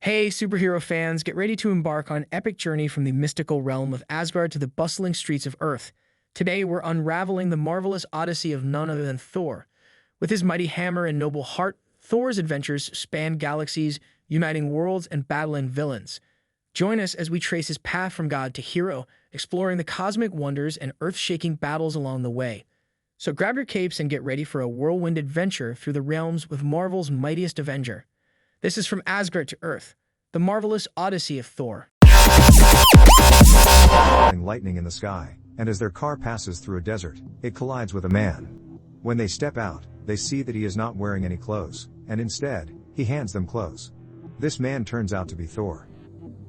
Hey, superhero fans, get ready to embark on an epic journey from the mystical realm of Asgard to the bustling streets of Earth. Today, we're unraveling the marvelous odyssey of none other than Thor. With his mighty hammer and noble heart, Thor's adventures span galaxies, uniting worlds and battling villains. Join us as we trace his path from god to hero, exploring the cosmic wonders and earth-shaking battles along the way. So grab your capes and get ready for a whirlwind adventure through the realms with Marvel's mightiest Avenger. This is From Asgard to Earth, the Marvelous Odyssey of Thor. Lightning in the sky, and as their car passes through a desert, it collides with a man. When they step out, they see that he is not wearing any clothes, and instead, he hands them clothes. This man turns out to be Thor.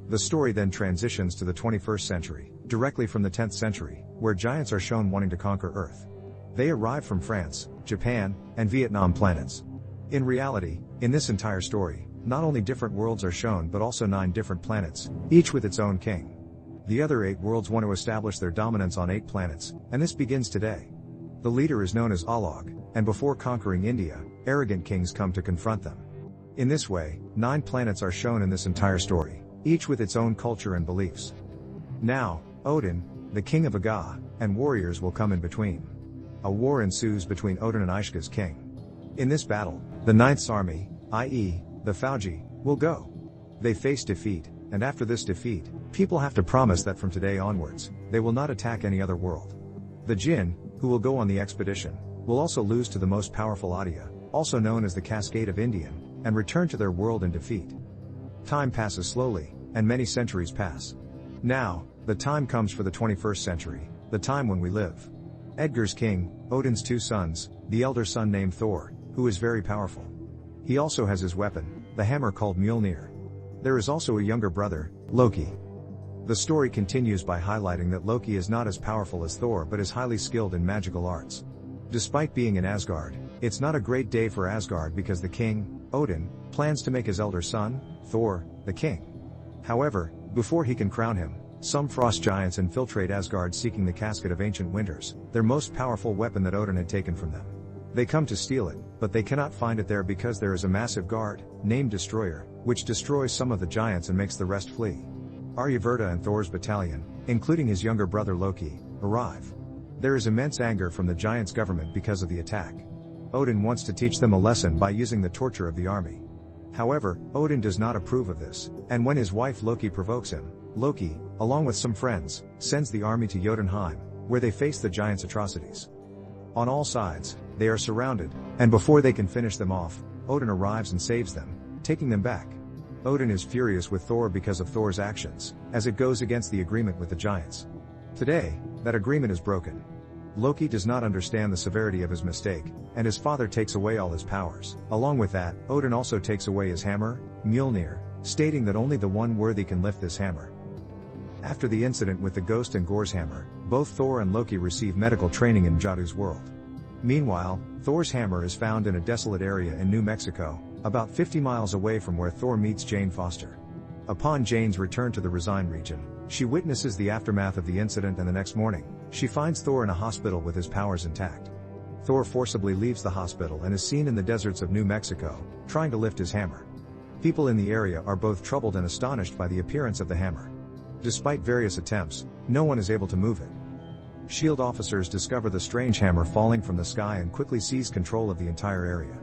The story then transitions to the 21st century, directly from the 10th century, where giants are shown wanting to conquer Earth. They arrive from France, Japan, and Vietnam planets. In reality, in this entire story, not only different worlds are shown but also 9 different planets, each with its own king. The other 8 worlds want to establish their dominance on 8 planets, and this begins today. The leader is known as Alog, and before conquering India, arrogant kings come to confront them. In this way, 9 planets are shown in this entire story, each with its own culture and beliefs. Now, Odin, the king of Aga, and warriors will come in between. A war ensues between Odin and Ishka's king. In this battle, the Ninth's army, i.e., the Fauji, will go. They face defeat, and after this defeat, people have to promise that from today onwards, they will not attack any other world. The Jinn, who will go on the expedition, will also lose to the most powerful Adya, also known as the Cascade of Indian, and return to their world in defeat. Time passes slowly, and many centuries pass. Now, the time comes for the 21st century, the time when we live. Edgar's king, Odin's 2 sons, the elder son named Thor, who is very powerful. He also has his weapon, the hammer called Mjolnir. There is also a younger brother, Loki. The story continues by highlighting that Loki is not as powerful as Thor but is highly skilled in magical arts. Despite being in Asgard, it's not a great day for Asgard because the king, Odin, plans to make his elder son, Thor, the king. However, before he can crown him, some frost giants infiltrate Asgard seeking the Casket of Ancient Winters, their most powerful weapon that Odin had taken from them. They come to steal it, but they cannot find it there because there is a massive guard, named Destroyer, which destroys some of the giants and makes the rest flee. Aryavurta and Thor's battalion, including his younger brother Loki, arrive. There is immense anger from the giants' government because of the attack. Odin wants to teach them a lesson by using the torture of the army. However, Odin does not approve of this, and when his wife Loki provokes him, Loki, along with some friends, sends the army to Jotunheim, where they face the giants' atrocities. On all sides, they are surrounded, and before they can finish them off, Odin arrives and saves them, taking them back. Odin is furious with Thor because of Thor's actions, as it goes against the agreement with the giants. Today, that agreement is broken. Loki does not understand the severity of his mistake, and his father takes away all his powers. Along with that, Odin also takes away his hammer, Mjolnir, stating that only the one worthy can lift this hammer. After the incident with the Ghost and Gore's hammer, both Thor and Loki receive medical training in Jadu's world. Meanwhile, Thor's hammer is found in a desolate area in New Mexico, about 50 miles away from where Thor meets Jane Foster. Upon Jane's return to the Rhine region, she witnesses the aftermath of the incident, and the next morning, she finds Thor in a hospital with his powers intact. Thor forcibly leaves the hospital and is seen in the deserts of New Mexico, trying to lift his hammer. People in the area are both troubled and astonished by the appearance of the hammer. Despite various attempts, no one is able to move it. SHIELD officers discover the strange hammer falling from the sky and quickly seize control of the entire area.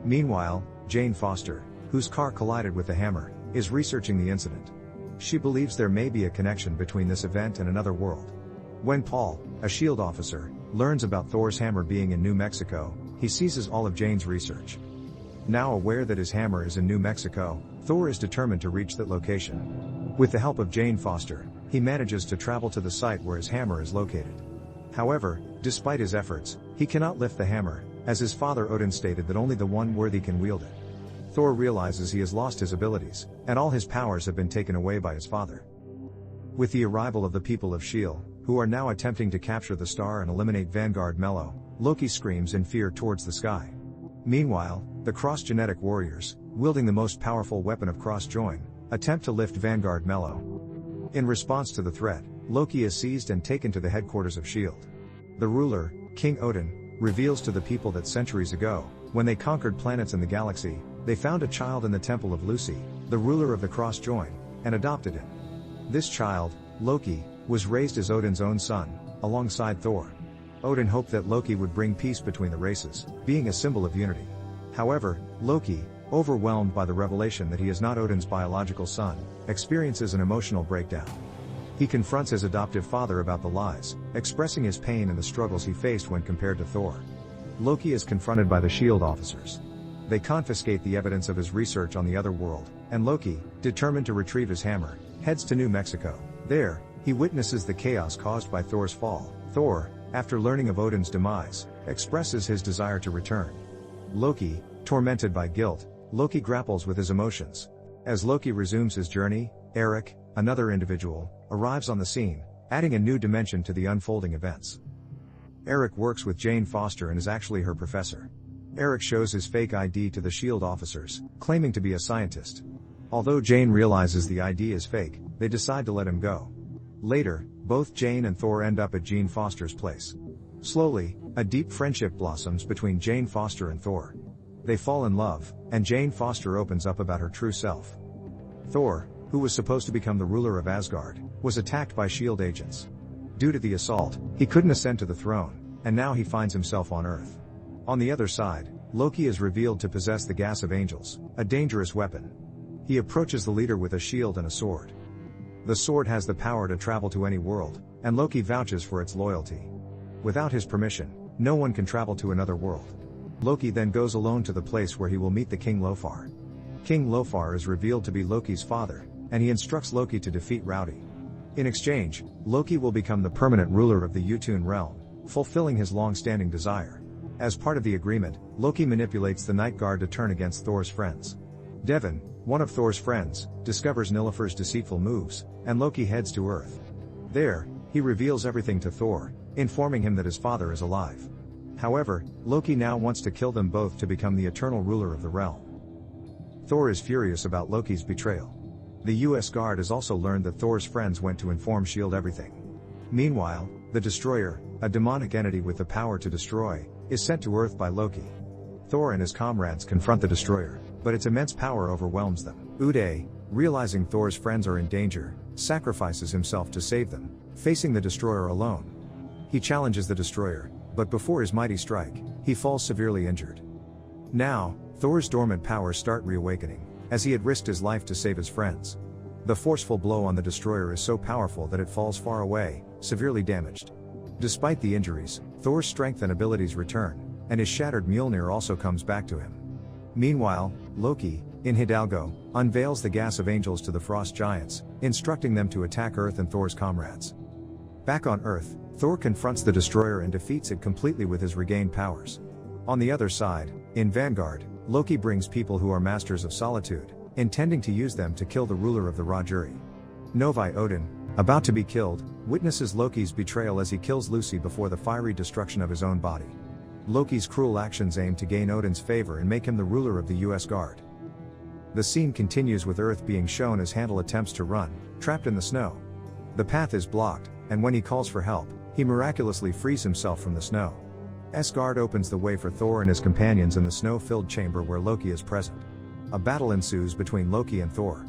Meanwhile, Jane Foster, whose car collided with the hammer, is researching the incident. She believes there may be a connection between this event and another world. When Paul, a SHIELD officer, learns about Thor's hammer being in New Mexico, he seizes all of Jane's research. Now aware that his hammer is in New Mexico, Thor is determined to reach that location. With the help of Jane Foster, he manages to travel to the site where his hammer is located. However, despite his efforts, he cannot lift the hammer, as his father Odin stated that only the one worthy can wield it. Thor realizes he has lost his abilities, and all his powers have been taken away by his father. With the arrival of the people of S.H.I.E.L.D., who are now attempting to capture the star and eliminate Vanguard Mello, Loki screams in fear towards the sky. Meanwhile, the cross-genetic warriors, wielding the most powerful weapon of cross-join, attempt to lift Vanguard Mello. In response to the threat, Loki is seized and taken to the headquarters of S.H.I.E.L.D. The ruler, King Odin, reveals to the people that centuries ago, when they conquered planets in the galaxy, they found a child in the temple of Lucy, the ruler of the cross join, and adopted him. This child, Loki, was raised as Odin's own son, alongside Thor. Odin hoped that Loki would bring peace between the races, being a symbol of unity. However, Loki, overwhelmed by the revelation that he is not Odin's biological son, experiences an emotional breakdown. He confronts his adoptive father about the lies, expressing his pain and the struggles he faced when compared to Thor. Loki is confronted by the S.H.I.E.L.D. officers. They confiscate the evidence of his research on the other world, and Loki, determined to retrieve his hammer, heads to New Mexico. There, he witnesses the chaos caused by Thor's fall. Thor, after learning of Odin's demise, expresses his desire to return. Loki, tormented by guilt, Loki grapples with his emotions. As Loki resumes his journey, Eric, another individual, arrives on the scene, adding a new dimension to the unfolding events. Eric works with Jane Foster and is actually her professor. Eric shows his fake ID to the S.H.I.E.L.D. officers, claiming to be a scientist. Although Jane realizes the ID is fake, they decide to let him go. Later, both Jane and Thor end up at Jane Foster's place. Slowly, a deep friendship blossoms between Jane Foster and Thor. They fall in love, and Jane Foster opens up about her true self. Thor, who was supposed to become the ruler of Asgard, was attacked by S.H.I.E.L.D. agents. Due to the assault, he couldn't ascend to the throne, and now he finds himself on Earth. On the other side, Loki is revealed to possess the gas of angels, a dangerous weapon. He approaches the leader with a shield and a sword. The sword has the power to travel to any world, and Loki vouches for its loyalty. Without his permission, no one can travel to another world. Loki then goes alone to the place where he will meet the King Lofar. King Lofar is revealed to be Loki's father, and he instructs Loki to defeat Rowdy. In exchange, Loki will become the permanent ruler of the Jotun realm, fulfilling his long-standing desire. As part of the agreement, Loki manipulates the Night Guard to turn against Thor's friends. Devon, one of Thor's friends, discovers Nilüfer's deceitful moves, and Loki heads to Earth. There, he reveals everything to Thor, informing him that his father is alive. However, Loki now wants to kill them both to become the eternal ruler of the realm. Thor is furious about Loki's betrayal. The U.S. Guard has also learned that Thor's friends went to inform S.H.I.E.L.D. everything. Meanwhile, the Destroyer, a demonic entity with the power to destroy, is sent to Earth by Loki. Thor and his comrades confront the Destroyer, but its immense power overwhelms them. Uday, realizing Thor's friends are in danger, sacrifices himself to save them, facing the Destroyer alone. He challenges the Destroyer, but before his mighty strike, he falls severely injured. Now, Thor's dormant powers start reawakening, as he had risked his life to save his friends. The forceful blow on the Destroyer is so powerful that it falls far away, severely damaged. Despite the injuries, Thor's strength and abilities return, and his shattered Mjolnir also comes back to him. Meanwhile, Loki, in Hidalgo, unveils the gas of angels to the Frost Giants, instructing them to attack Earth and Thor's comrades. Back on Earth, Thor confronts the Destroyer and defeats it completely with his regained powers. On the other side, in Vanguard, Loki brings people who are masters of solitude, intending to use them to kill the ruler of the Rajuri. Novi Odin, about to be killed, witnesses Loki's betrayal as he kills Lucy before the fiery destruction of his own body. Loki's cruel actions aim to gain Odin's favor and make him the ruler of the U.S. Guard. The scene continues with Earth being shown as Handel attempts to run, trapped in the snow. The path is blocked, and when he calls for help, he miraculously frees himself from the snow. Asgard opens the way for Thor and his companions in the snow-filled chamber where Loki is present. A battle ensues between Loki and Thor.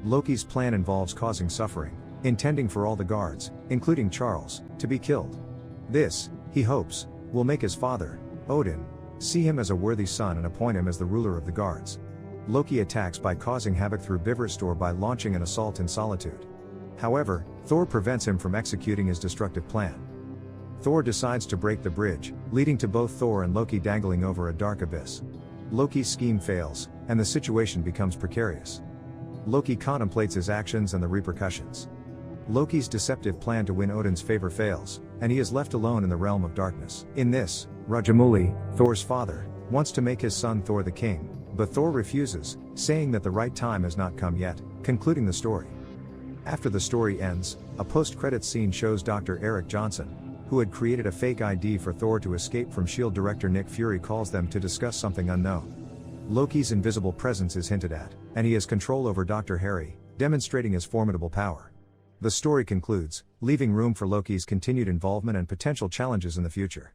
Loki's plan involves causing suffering, intending for all the guards, including Charles, to be killed. This, he hopes, will make his father, Odin, see him as a worthy son and appoint him as the ruler of the guards. Loki attacks by causing havoc through Bifrost by launching an assault in solitude. However, Thor prevents him from executing his destructive plan. Thor decides to break the bridge, leading to both Thor and Loki dangling over a dark abyss. Loki's scheme fails, and the situation becomes precarious. Loki contemplates his actions and the repercussions. Loki's deceptive plan to win Odin's favor fails, and he is left alone in the realm of darkness. In this, Rajamuli, Thor's father, wants to make his son Thor the king, but Thor refuses, saying that the right time has not come yet, concluding the story. After the story ends, a post-credits scene shows Dr. Eric Johnson, who had created a fake ID for Thor to escape from S.H.I.E.L.D. director Nick Fury calls them to discuss something unknown. Loki's invisible presence is hinted at, and he has control over Dr. Harry, demonstrating his formidable power. The story concludes, leaving room for Loki's continued involvement and potential challenges in the future.